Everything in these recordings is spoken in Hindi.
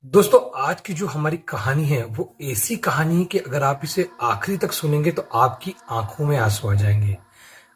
दोस्तों आज की जो हमारी कहानी है वो ऐसी कहानी है कि अगर आप इसे आखिरी तक सुनेंगे तो आपकी आंखों में आंसू आ जाएंगे।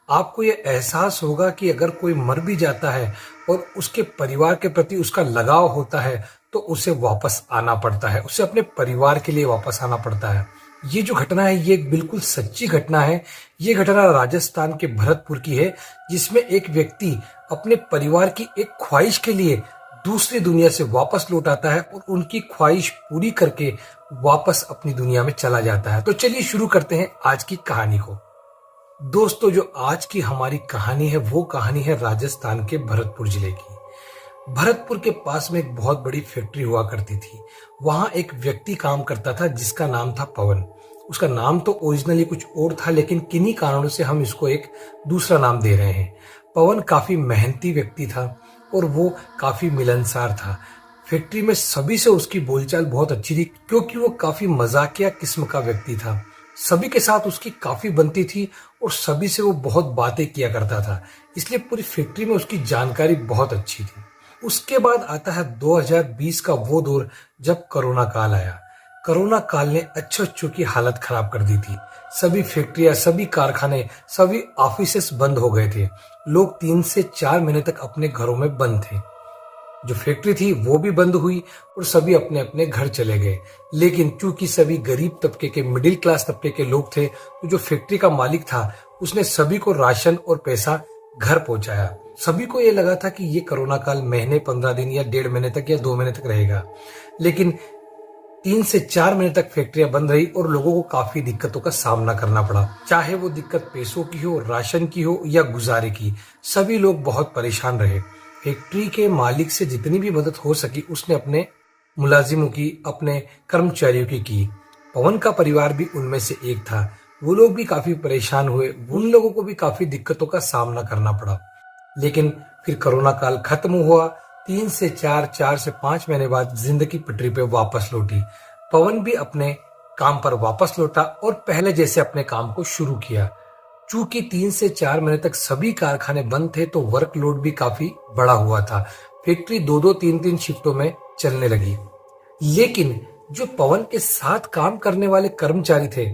आपको ये एहसास होगा कि अगर कोई मर भी जाता है और उसके परिवार के प्रति उसका लगाव होता है तो उसे वापस आना पड़ता है, उसे अपने परिवार के लिए वापस आना पड़ता है। ये जो घटना है ये एक बिल्कुल सच्ची घटना है। ये घटना राजस्थान के भरतपुर की है, जिसमें एक व्यक्ति अपने परिवार की एक ख्वाहिश के लिए दूसरी दुनिया से वापस लौट आता है और उनकी ख्वाहिश पूरी करके वापस अपनी दुनिया में चला जाता है। तो चलिए शुरू करते हैं आज की कहानी को। दोस्तों जो आज की हमारी कहानी है वो कहानी है राजस्थान के भरतपुर जिले की। भरतपुर के पास में एक बहुत बड़ी फैक्ट्री हुआ करती थी। वहां एक व्यक्ति काम करता था जिसका नाम था पवन। उसका नाम तो ओरिजिनली कुछ और था, लेकिन किन्हीं कारणों से हम इसको एक दूसरा नाम दे रहे हैं। पवन काफी मेहनती व्यक्ति था और वो काफी मिलनसार था। फैक्ट्री में सभी से उसकी बोलचाल बहुत अच्छी थी, क्योंकि वो काफी मजाकिया किस्म का व्यक्ति था। सभी के साथ उसकी काफी बनती थी और सभी से वो बहुत बातें किया करता था, इसलिए पूरी फैक्ट्री में उसकी जानकारी बहुत अच्छी थी। उसके बाद आता है 2020 का वो दौर जब कोरोना काल आया। कोरोना काल ने अच्छे अच्छों की हालत खराब कर दी थी। सभी फैक्ट्रियां, सभी कारखाने, सभी ऑफिसेस बंद हो गए थे। लोग 3 से 4 महीने तक अपने घरों में बंद थे। जो फैक्ट्री थी वो भी बंद हुई और सभी अपने अपने घर चले गए। लेकिन चूंकि सभी गरीब तबके के, मिडिल क्लास तबके के लोग थे, तो जो फैक्ट्री का मालिक था उसने सभी को राशन और पैसा घर पहुंचाया। सभी को ये लगा था कि ये कोरोना काल महीने, 15 दिन या 1.5 महीने तक या 2 महीने तक रहेगा। लेकिन 3 से 4 महीने तक फैक्ट्रियां बंद रही और लोगों को काफी दिक्कतों का सामना करना पड़ा। चाहे वो दिक्कत पैसों की हो, राशन की हो या गुजारे की, सभी लोग बहुत परेशान रहे। फैक्ट्री के मालिक से जितनी भी मदद हो सकी उसने अपने मुलाजिमों की, अपने कर्मचारियों की। पवन का परिवार भी उनमें से एक था। वो लोग भी काफी परेशान हुए, उन लोगों को भी काफी दिक्कतों का सामना करना पड़ा। लेकिन फिर कोरोना काल खत्म हुआ। 3 से 4, 4 से 5 महीने बाद जिंदगी पटरी पे वापस लौटी। पवन भी अपने काम पर वापस लौटा और पहले जैसे अपने काम को शुरू किया। चूंकि 3 से 4 महीने तक सभी कारखाने बंद थे तो वर्कलोड भी काफी बड़ा हुआ था। फैक्ट्री 2-2, 3-3 शिफ्टों में चलने लगी। लेकिन जो पवन के साथ काम करने वाले कर्मचारी थे,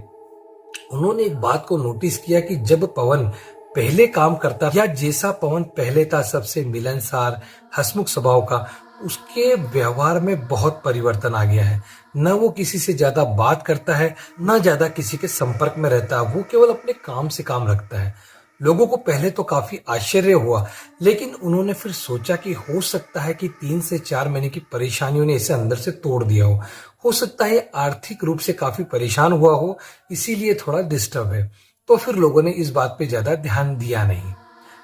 उन्होंने एक बात को नोटिस किया कि जब पवन पहले काम करता या जैसा पवन पहले था, सबसे मिलनसार, हंसमुख स्वभाव का, उसके व्यवहार में बहुत परिवर्तन आ गया है। न वो किसी से ज्यादा बात करता है, न ज्यादा किसी के संपर्क में रहता है। वो केवल अपने काम से काम रखता है। लोगों को पहले तो काफी आश्चर्य हुआ, लेकिन उन्होंने फिर सोचा कि हो सकता है कि 3 से 4 महीने की परेशानियों ने इसे अंदर से तोड़ दिया हो सकता है आर्थिक रूप से काफी परेशान हुआ हो, इसीलिए थोड़ा डिस्टर्ब है। तो फिर लोगों ने इस बात पे ज्यादा ध्यान दिया नहीं।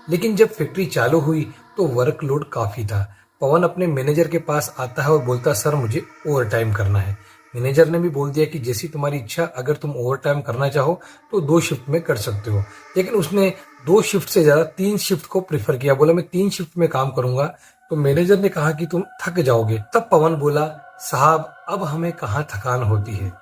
लेकिन जब फैक्ट्री चालू हुई तो वर्कलोड काफी था। पवन अपने मैनेजर के पास आता है और बोलता, सर मुझे ओवर टाइम करना है। मैनेजर ने भी बोल दिया कि जैसी तुम्हारी इच्छा, अगर तुम ओवर टाइम करना चाहो तो 2 शिफ्ट में कर सकते हो। लेकिन उसने 2 शिफ्ट से ज्यादा 3 शिफ्ट को प्रेफर किया। बोला मैं 3 शिफ्ट में काम करूंगा। तो मैनेजर ने कहा कि तुम थक जाओगे। तब पवन बोला, साहब अब हमें कहाँ थकान होती है।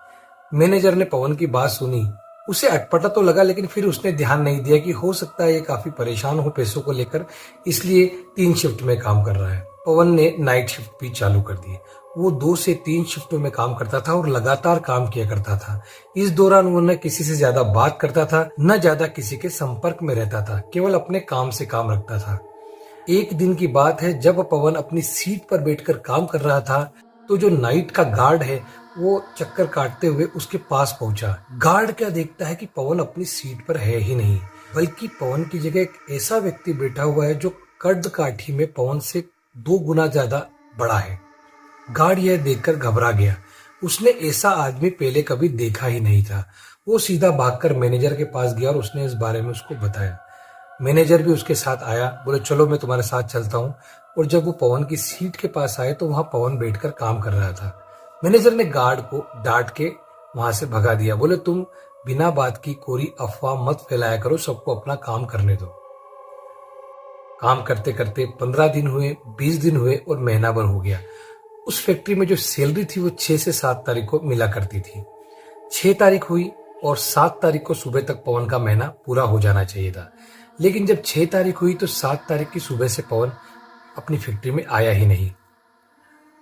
मैनेजर ने पवन की बात सुनी। उसे अटपटा तो लगा, लेकिन फिर उसने ध्यान नहीं दिया कि हो सकता है ये काफी परेशान हो पैसों को लेकर, इसलिए 3 शिफ्ट में काम कर रहा है। पवन ने नाइट शिफ्ट भी चालू कर दी। वो 2 से 3 शिफ्टों में काम करता था और लगातार काम किया करता था। इस दौरान वो न किसी से ज्यादा बात करता था, न ज्यादा किसी के संपर्क में रहता था, केवल अपने काम से काम रखता था। एक दिन की बात है, जब पवन अपनी सीट पर बैठकर काम कर रहा था तो जो नाइट का गार्ड है वो चक्कर काटते हुए उसके पास पहुंचा। गार्ड क्या देखता है कि पवन अपनी सीट पर है ही नहीं, बल्कि पवन की जगह एक ऐसा व्यक्ति बैठा हुआ है जो कद काठी में पवन से 2 गुना ज्यादा बड़ा है। गार्ड यह देखकर घबरा गया। उसने ऐसा आदमी पहले कभी देखा ही नहीं था। वो सीधा भागकर मैनेजर के पास गया और उसने इस बारे में उसको बताया। मैनेजर भी उसके साथ आया। बोले चलो मैं तुम्हारे साथ चलता हूँ। और जब वो पवन की सीट के पास आए तो वहां पवन बैठकर काम कर रहा था। मैनेजर ने गार्ड को डांट के वहां से भगा दिया। बोले तुम बिना बात की कोई अफवाह मत फैलाया करो, सबको अपना काम करने दो। काम करते करते 15 दिन हुए, 20 दिन हुए और महीना भर हो गया। उस फैक्ट्री में जो सैलरी थी वो 6 से 7 तारीख को मिला करती थी। 6 तारीख हुई और 7 तारीख को सुबह तक पवन का महीना पूरा हो जाना चाहिए था। लेकिन जब 6 तारीख हुई तो 7 तारीख की सुबह से पवन अपनी फैक्ट्री में आया ही नहीं।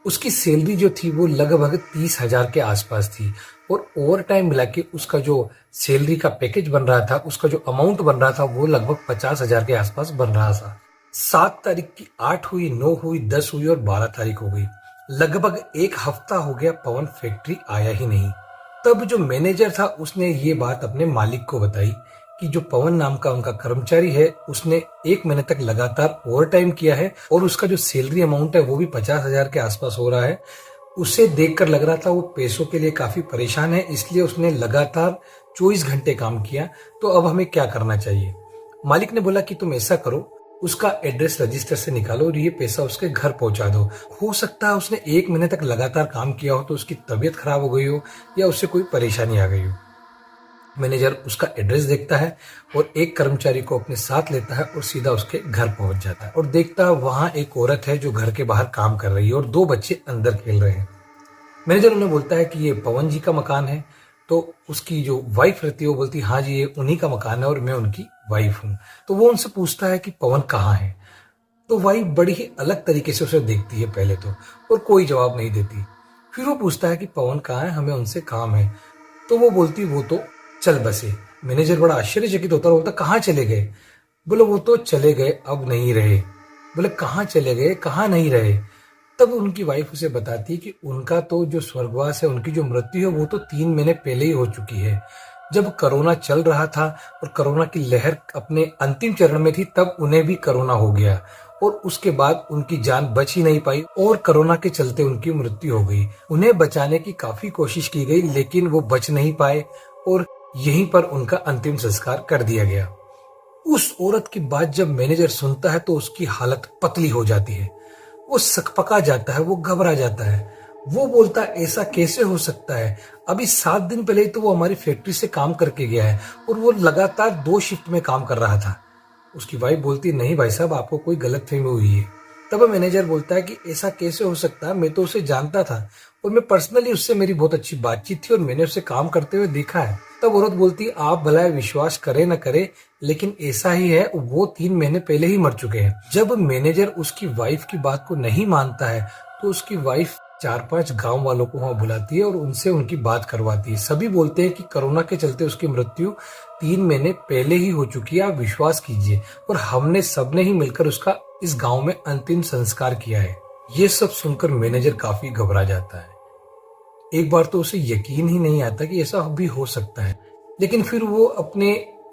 उसकी सैलरी जो थी वो लगभग 30,000 के आसपास थी और ओवर टाइम मिला के उसका जो सैलरी का पैकेज बन रहा था, उसका जो अमाउंट बन रहा था वो लगभग 50,000 के आसपास बन रहा था। 7 तारीख की 8 हुई, 9 हुई, 10 हुई और 12 तारीख हो गई। लगभग एक हफ्ता हो गया, पवन फैक्ट्री आया ही नहीं। तब जो मैनेजर था उसने ये बात अपने मालिक को बताई कि जो पवन नाम का उनका कर्मचारी है उसने 1 महीने तक लगातार ओवर टाइम किया है और उसका जो सैलरी अमाउंट है वो भी 50,000 के आसपास हो रहा है। उसे देखकर लग रहा था वो पैसों के लिए काफी परेशान है, इसलिए उसने लगातार 24 घंटे काम किया। तो अब हमें क्या करना चाहिए? मालिक ने बोला कि तुम ऐसा करो, उसका एड्रेस रजिस्टर से निकालो और ये पैसा उसके घर पहुंचा दो। हो सकता है उसने 1 महीने तक लगातार काम किया हो तो उसकी तबीयत खराब हो गई हो या उससे कोई परेशानी आ गई हो। मैनेजर उसका एड्रेस देखता है और एक कर्मचारी को अपने साथ लेता है और सीधा उसके घर पहुंच जाता है और देखता है वहां एक औरत है जो घर के बाहर काम कर रही है और 2 बच्चे अंदर खेल रहे हैं। मैनेजर उन्हें बोलता है कि ये पवन जी का मकान है। तो उसकी जो वाइफ रहती है वो बोलती है हाँ जी ये उन्हीं का मकान है और मैं उनकी वाइफ हूँ। तो वो उनसे पूछता है कि पवन कहाँ है। तो वाइफ बड़ी ही अलग तरीके से उसे देखती है पहले तो, और कोई जवाब नहीं देती। फिर वो पूछता है कि पवन कहाँ है, हमें उनसे काम है। तो वो बोलती वो तो चल बसे। मैनेजर बड़ा आश्चर्यचकित होता है, बोलता कहाँ चले गए? बोले वो तो चले गए, अब नहीं रहे। बोले कहाँ चले गए, कहाँ नहीं रहे? तब उनकी वाइफ उसे बताती कि उनका तो जो स्वर्गवास है, उनकी जो मृत्यु है वो तो 3 महीने पहले ही हो चुकी है। जब कोरोना चल रहा था और कोरोना की लहर अपने अंतिम चरण में थी तब उन्हें भी कोरोना हो गया और उसके बाद उनकी जान बच ही नहीं पाई और कोरोना के चलते उनकी मृत्यु हो गई। उन्हें बचाने की काफी कोशिश की गई लेकिन वो बच नहीं पाए और यहीं पर उनका अंतिम संस्कार कर दिया गया। उस औरत की बात जब मैनेजर सुनता है तो उसकी हालत पतली हो जाती है। वो सकपका जाता है, वो घबरा जाता है। वो बोलता है ऐसा कैसे हो सकता है? अभी 7 दिन पहले ही तो वो हमारी फैक्ट्री से काम करके गया है और वो लगातार 2 शिफ्ट में काम कर रहा था। उसकी वाइफ बोलती नहीं भाई साहब, आपको कोई गलतफहमी हुई है। तब मैनेजर बोलता है कि ऐसा कैसे हो सकता है, मैं तो उसे जानता था और मैं पर्सनली उससे मेरी बहुत अच्छी बातचीत थी और मैंने उसे काम करते हुए देखा है। तब औरत बोलती आप भला विश्वास करे न करे लेकिन ऐसा ही है, वो 3 महीने पहले ही मर चुके हैं। जब मैनेजर उसकी वाइफ की बात को नहीं मानता है तो उसकी वाइफ 4-5 गांव वालों को वहां बुलाती है और उनसे उनकी बात करवाती है। सभी बोलते हैं कि कोरोना के चलते उसकी मृत्यु 3 महीने पहले ही हो चुकी है, आप विश्वास कीजिए, और हमने सबने ही मिलकर उसका इस गांव में अंतिम संस्कार किया है। ये सब सुनकर मैनेजर काफी घबरा जाता है। एक बार तो उसे यकीन ही नहीं आता कि ऐसा भी हो सकता है, लेकिन फिर वो अपने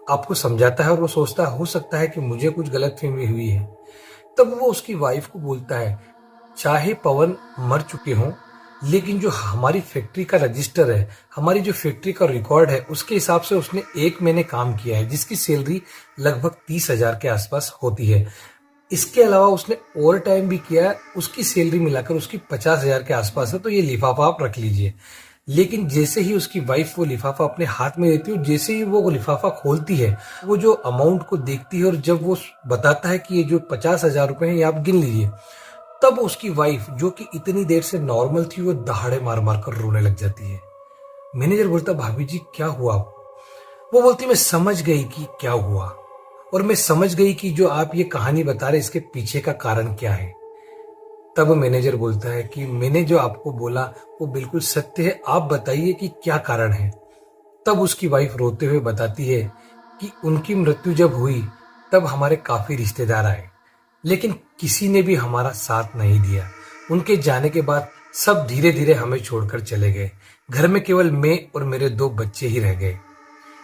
आप को समझाता है और वो सोचता है हो सकता है कि मुझे कुछ गलतफहमी हुई है। तब वो उसकी वाइफ को बोलता है चाहे पवन मर चुके हों लेकिन जो हमारी फैक्ट्री का रजिस्टर है, हमारी जो फैक्ट्री का रिकॉर्ड है, उसके हिसाब से उसने 1 महीने काम किया है जिसकी सैलरी लगभग 30,000 के आसपास होती है। इसके अलावा उसने ओवर टाइम भी किया है, उसकी सैलरी मिलाकर उसकी 50,000 के आसपास है। तो ये लिफाफा आप रख लीजिए। लेकिन जैसे ही उसकी वाइफ वो लिफाफा अपने हाथ में लेती है, जैसे ही वो लिफाफा खोलती है, वो जो अमाउंट को देखती है और जब वो बताता है कि ये जो 50,000 रुपए हैं ये आप गिन लीजिए, तब उसकी वाइफ जो कि इतनी देर से नॉर्मल थी वो दहाड़े मार मार कर रोने लग जाती है। मैनेजर बोलता भाभी जी क्या हुआ? वो बोलती मैं समझ गई कि क्या हुआ और मैं समझ गई कि जो आप ये कहानी बता रहे इसके पीछे का कारण क्या है। तब मैनेजर बोलता है कि मैंने जो आपको बोला वो बिल्कुल सत्य है, आप बताइए कि क्या कारण है। तब उसकी वाइफ रोते हुए बताती है कि उनकी मृत्यु जब हुई तब हमारे काफी रिश्तेदार आए लेकिन किसी ने भी हमारा साथ नहीं दिया। उनके जाने के बाद सब धीरे धीरे हमें छोड़कर चले गए। घर में केवल मैं और मेरे 2 बच्चे ही रह गए।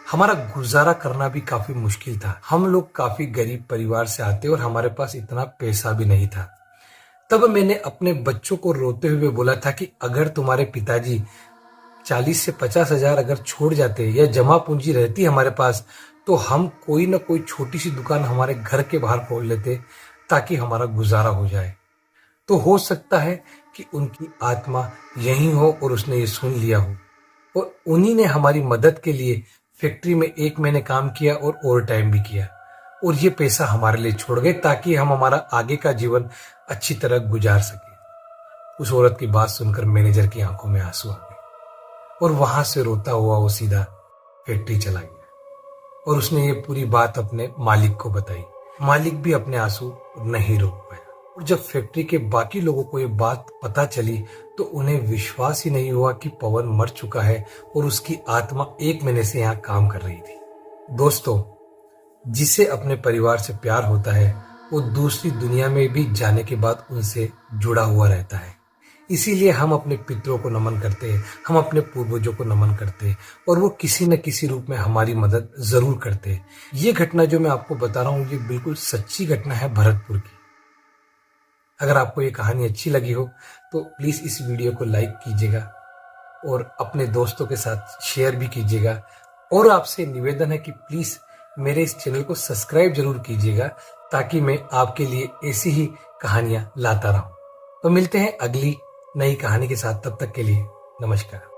हमारा गुजारा करना भी काफी मुश्किल था। हम लोग काफी गरीब परिवार से आते और हमारे पास इतना पैसा भी नहीं था। तब मैंने अपने बच्चों को रोते हुए बोला था कि अगर तुम्हारे पिताजी 40 से 50,000 अगर छोड़ जाते या जमा पूंजी रहती हमारे पास तो हम कोई ना कोई छोटी सी दुकान हमारे घर के बाहर खोल लेते ताकि हमारा गुजारा हो जाए। तो हो सकता है कि उनकी आत्मा यहीं हो और उसने ये सुन लिया हो और उन्हीं ने हमारी मदद के लिए फैक्ट्री में 1 महीने काम किया और ओवर टाइम भी किया और ये पैसा हमारे लिए छोड़ गए ताकि हम हमारा आगे का जीवन अच्छी तरह गुजार सके। उस औरत की बात सुनकर मैनेजर की आंखों में आंसू आ गए और वहां से रोता हुआ वो सीधा फैक्ट्री चला गया और उसने ये पूरी बात अपने मालिक को बताई। मालिक भी अपने आंसू नहीं रोक पाया। और जब फैक्ट्री के बाकी लोगों को ये बात पता चली तो उन्हें विश्वास ही नहीं हुआ कि पवन मर चुका है और उसकी आत्मा 1 महीने से यहाँ काम कर रही थी। दोस्तों, जिसे अपने परिवार से प्यार होता है वो दूसरी दुनिया में भी जाने के बाद उनसे जुड़ा हुआ रहता है। इसीलिए हम अपने पितरों को नमन करते हैं, हम अपने पूर्वजों को नमन करते हैं और वो किसी न किसी रूप में हमारी मदद जरूर करते हैं। ये घटना जो मैं आपको बता रहा हूँ ये बिल्कुल सच्ची घटना है भरतपुर की। अगर आपको ये कहानी अच्छी लगी हो तो प्लीज इस वीडियो को लाइक कीजिएगा और अपने दोस्तों के साथ शेयर भी कीजिएगा। और आपसे निवेदन है कि प्लीज मेरे इस चैनल को सब्सक्राइब जरूर कीजिएगा ताकि मैं आपके लिए ऐसी ही कहानियां लाता रहूं। तो मिलते हैं अगली नई कहानी के साथ, तब तक के लिए नमस्कार।